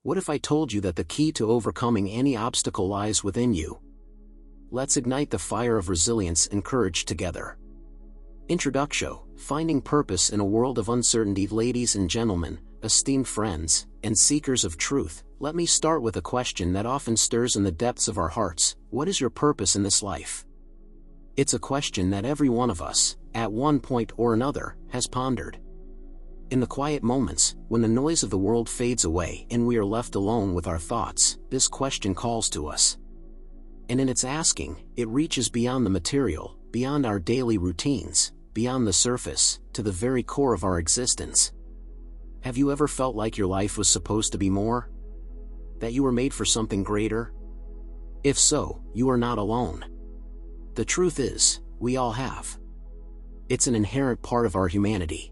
What if I told you that the key to overcoming any obstacle lies within you? Let's ignite the fire of resilience and courage together. Introduction: Finding Purpose in a World of Uncertainty. Ladies and gentlemen, esteemed friends, and seekers of truth, let me start with a question that often stirs in the depths of our hearts. What is your purpose in this life? It's a question that every one of us, at one point or another, has pondered. In the quiet moments, when the noise of the world fades away and we are left alone with our thoughts, this question calls to us. And in its asking, it reaches beyond the material, beyond our daily routines, beyond the surface, to the very core of our existence. Have you ever felt like your life was supposed to be more? That you were made for something greater? If so, you are not alone. The truth is, we all have. It's an inherent part of our humanity.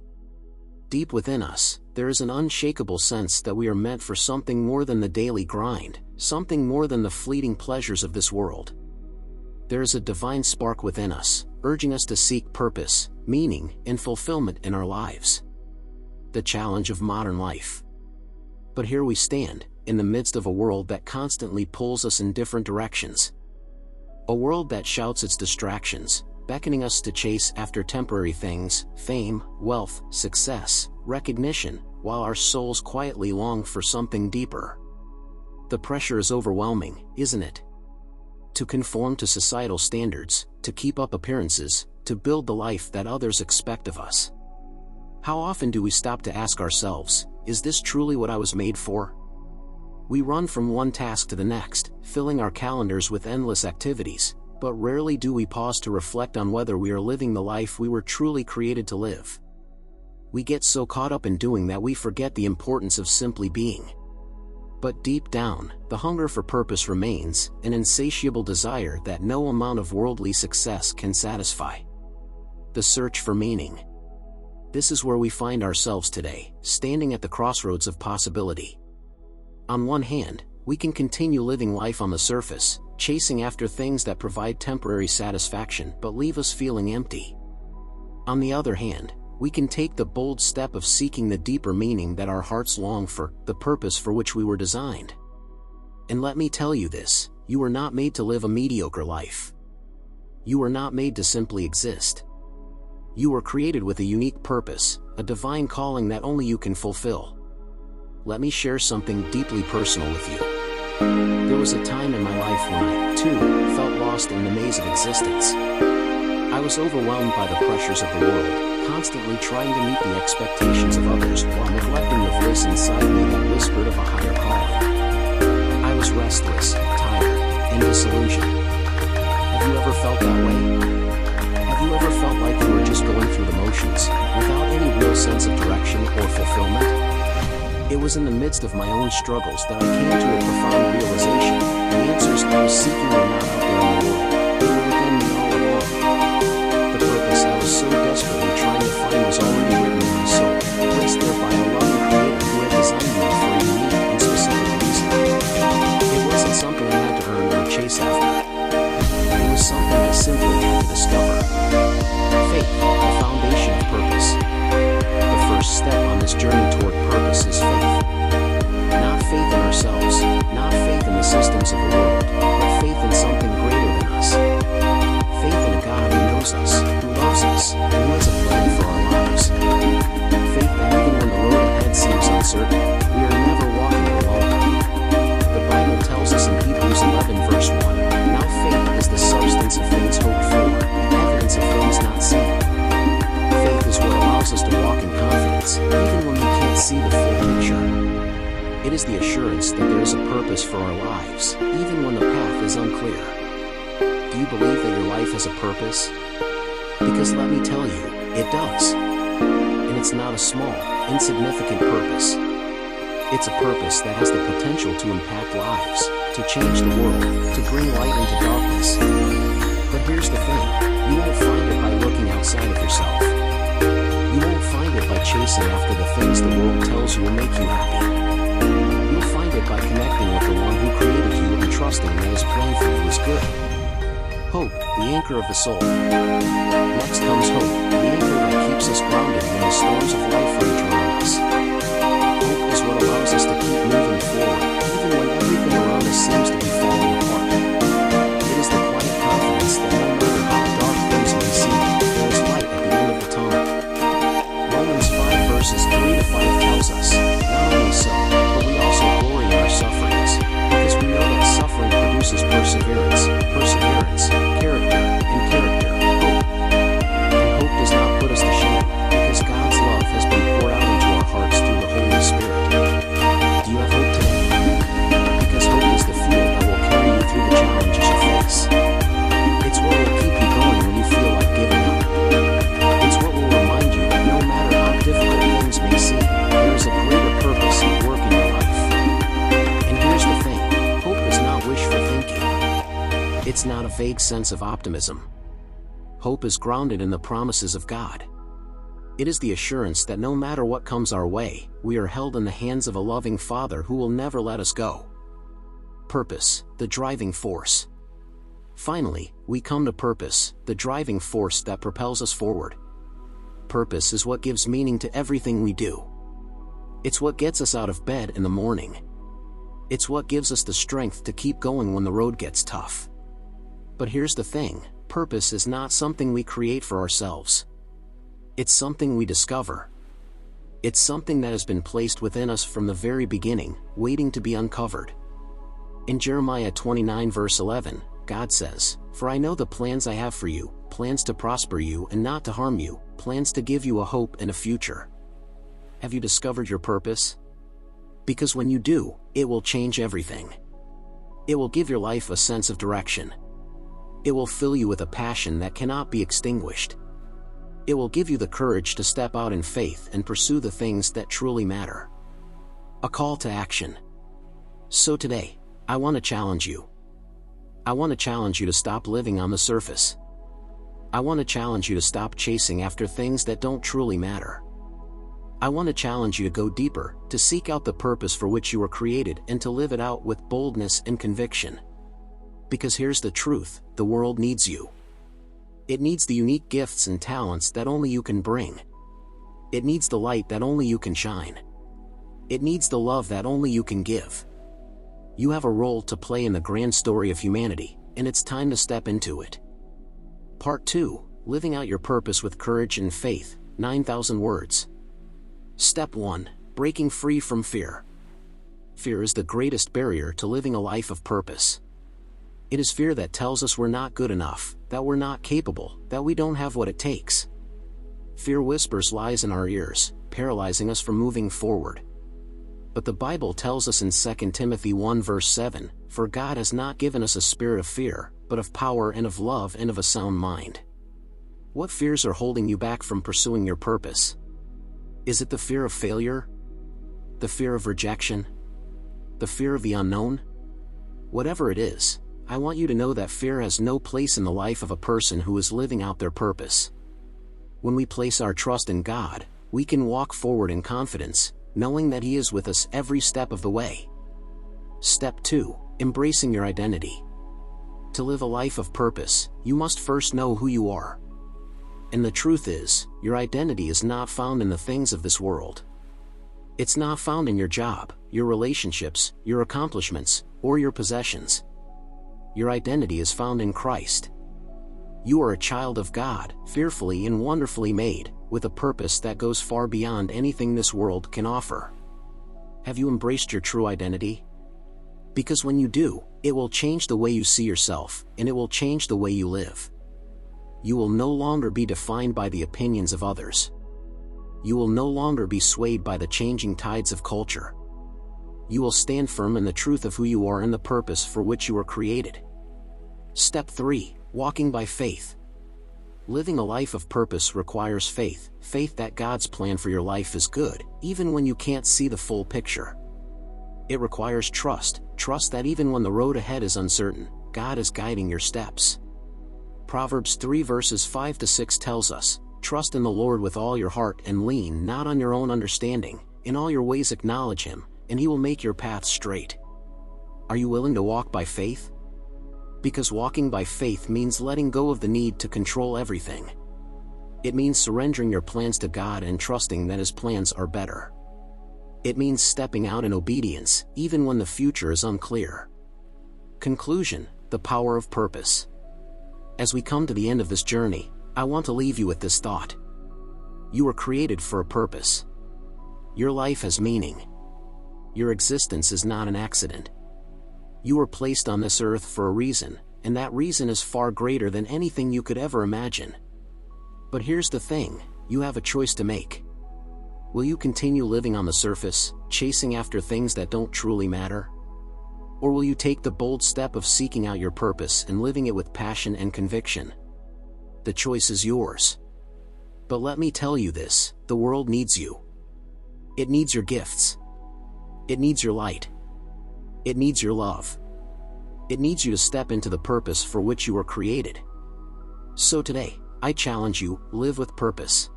Deep within us, there is an unshakable sense that we are meant for something more than the daily grind, something more than the fleeting pleasures of this world. There is a divine spark within us, urging us to seek purpose, meaning, and fulfillment in our lives. The challenge of modern life. But here we stand, in the midst of a world that constantly pulls us in different directions. A world that shouts its distractions, beckoning us to chase after temporary things, fame, wealth, success, recognition, while our souls quietly long for something deeper. The pressure is overwhelming, isn't it? To conform to societal standards, to keep up appearances, to build the life that others expect of us. How often do we stop to ask ourselves, is this truly what I was made for? We run from one task to the next, filling our calendars with endless activities, but rarely do we pause to reflect on whether we are living the life we were truly created to live. We get so caught up in doing that we forget the importance of simply being. But deep down, the hunger for purpose remains, an insatiable desire that no amount of worldly success can satisfy. The search for meaning. This is where we find ourselves today, standing at the crossroads of possibility. On one hand, we can continue living life on the surface, chasing after things that provide temporary satisfaction but leave us feeling empty. On the other hand, we can take the bold step of seeking the deeper meaning that our hearts long for, the purpose for which we were designed. And let me tell you this, you were not made to live a mediocre life. You were not made to simply exist. You were created with a unique purpose, a divine calling that only you can fulfill. Let me share something deeply personal with you. There was a time in my life when I, too, felt lost in the maze of existence. I was overwhelmed by the pressures of the world, constantly trying to meet the expectations of others while neglecting the voice inside me that whispered of a higher calling. I was restless, tired, and disillusioned. Have you ever felt that way? Have you ever felt like you were just going through the motions, without any real sense of direction or fulfillment? It was in the midst of my own struggles that I came to a profound realization. The answers I was seeking were not out there in the world, they were within me all along. The purpose I was so desperately trying to find was already written in my soul, placed there by a loving creator who had designed me for a unique and specific reason. It wasn't something I had to earn or chase after. It was something I simply had to discover. Faith, the foundation of purpose. The first step on this journey toward purpose is faith. Not faith in ourselves, not faith in the systems of the world, but faith in something greater than us. Faith in a God who knows us, who loves us, and who has a plan for our lives. Faith that even when the road ahead seems uncertain, we are never walking it alone. The Bible tells us in Hebrews 11 verse 1, "Now faith is the substance of things hoped for, the evidence of things not seen." Faith is what allows us to walk in confidence, even when we can't see the full picture. It is the assurance that there is a purpose for our lives, even when the path is unclear. Do you believe that your life has a purpose? Because let me tell you, it does. And it's not a small, insignificant purpose. It's a purpose that has the potential to impact lives, to change the world, to bring light into darkness. But here's the thing, you won't find it by looking outside of yourself. You won't find it by chasing after the things the world tells you will make you happy. You'll find it by connecting with the one who created you and trusting that his plan for you is good. Hope, the anchor of the soul. Next comes hope, the anchor that keeps us grounded when the storms of life rage around us. Hope is what allows us to keep moving forward, It's not a vague sense of optimism. Hope is grounded in the promises of God. It is the assurance that no matter what comes our way, we are held in the hands of a loving Father who will never let us go. Purpose, the driving force. Finally, we come to purpose, the driving force that propels us forward. Purpose is what gives meaning to everything we do. It's what gets us out of bed in the morning. It's what gives us the strength to keep going when the road gets tough. But here's the thing, purpose is not something we create for ourselves. It's something we discover. It's something that has been placed within us from the very beginning, waiting to be uncovered. In Jeremiah 29 verse 11, God says, "For I know the plans I have for you, plans to prosper you and not to harm you, plans to give you a hope and a future." Have you discovered your purpose? Because when you do, it will change everything. It will give your life a sense of direction. It will fill you with a passion that cannot be extinguished. It will give you the courage to step out in faith and pursue the things that truly matter. A call to action. So today, I want to challenge you. I want to challenge you to stop living on the surface. I want to challenge you to stop chasing after things that don't truly matter. I want to challenge you to go deeper, to seek out the purpose for which you were created and to live it out with boldness and conviction. Because here's the truth, the world needs you. It needs the unique gifts and talents that only you can bring. It needs the light that only you can shine. It needs the love that only you can give. You have a role to play in the grand story of humanity, and it's time to step into it. Part 2, Living Out Your Purpose with Courage and Faith, 9,000 words. Step 1, Breaking Free from Fear. Fear is the greatest barrier to living a life of purpose. It is fear that tells us we're not good enough, that we're not capable, that we don't have what it takes. Fear whispers lies in our ears, paralyzing us from moving forward. But the Bible tells us in 2 Timothy 1 verse 7, "For God has not given us a spirit of fear, but of power and of love and of a sound mind." What fears are holding you back from pursuing your purpose? Is it the fear of failure? The fear of rejection? The fear of the unknown? Whatever it is, I want you to know that fear has no place in the life of a person who is living out their purpose. When we place our trust in God, we can walk forward in confidence, knowing that He is with us every step of the way. Step 2, Embracing your identity. To live a life of purpose, you must first know who you are. And the truth is, your identity is not found in the things of this world. It's not found in your job, your relationships, your accomplishments, or your possessions. Your identity is found in Christ. You are a child of God, fearfully and wonderfully made, with a purpose that goes far beyond anything this world can offer. Have you embraced your true identity? Because when you do, it will change the way you see yourself, and it will change the way you live. You will no longer be defined by the opinions of others. You will no longer be swayed by the changing tides of culture. You will stand firm in the truth of who you are and the purpose for which you were created. Step 3, Walking by Faith. Living a life of purpose requires faith, faith that God's plan for your life is good, even when you can't see the full picture. It requires trust, trust that even when the road ahead is uncertain, God is guiding your steps. Proverbs 3 verses 5 to 6 tells us, "Trust in the Lord with all your heart and lean not on your own understanding, in all your ways acknowledge Him, and He will make your path straight." Are you willing to walk by faith? Because walking by faith means letting go of the need to control everything. It means surrendering your plans to God and trusting that His plans are better. It means stepping out in obedience, even when the future is unclear. Conclusion, the power of purpose. As we come to the end of this journey, I want to leave you with this thought. You were created for a purpose. Your life has meaning. Your existence is not an accident. You were placed on this earth for a reason, and that reason is far greater than anything you could ever imagine. But here's the thing, you have a choice to make. Will you continue living on the surface, chasing after things that don't truly matter? Or will you take the bold step of seeking out your purpose and living it with passion and conviction? The choice is yours. But let me tell you this, the world needs you. It needs your gifts. It needs your light. It needs your love. It needs you to step into the purpose for which you were created. So today, I challenge you, live with purpose.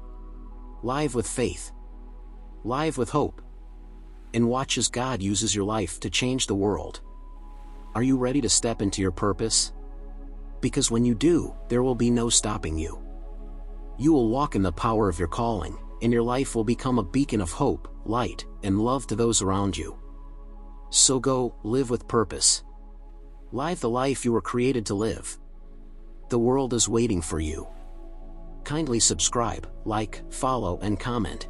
Live with faith. Live with hope. And watch as God uses your life to change the world. Are you ready to step into your purpose? Because when you do, there will be no stopping you. You will walk in the power of your calling, and your life will become a beacon of hope, light, and love to those around you. So go, live with purpose. Live the life you were created to live. The world is waiting for you. Kindly subscribe, like, follow, and comment.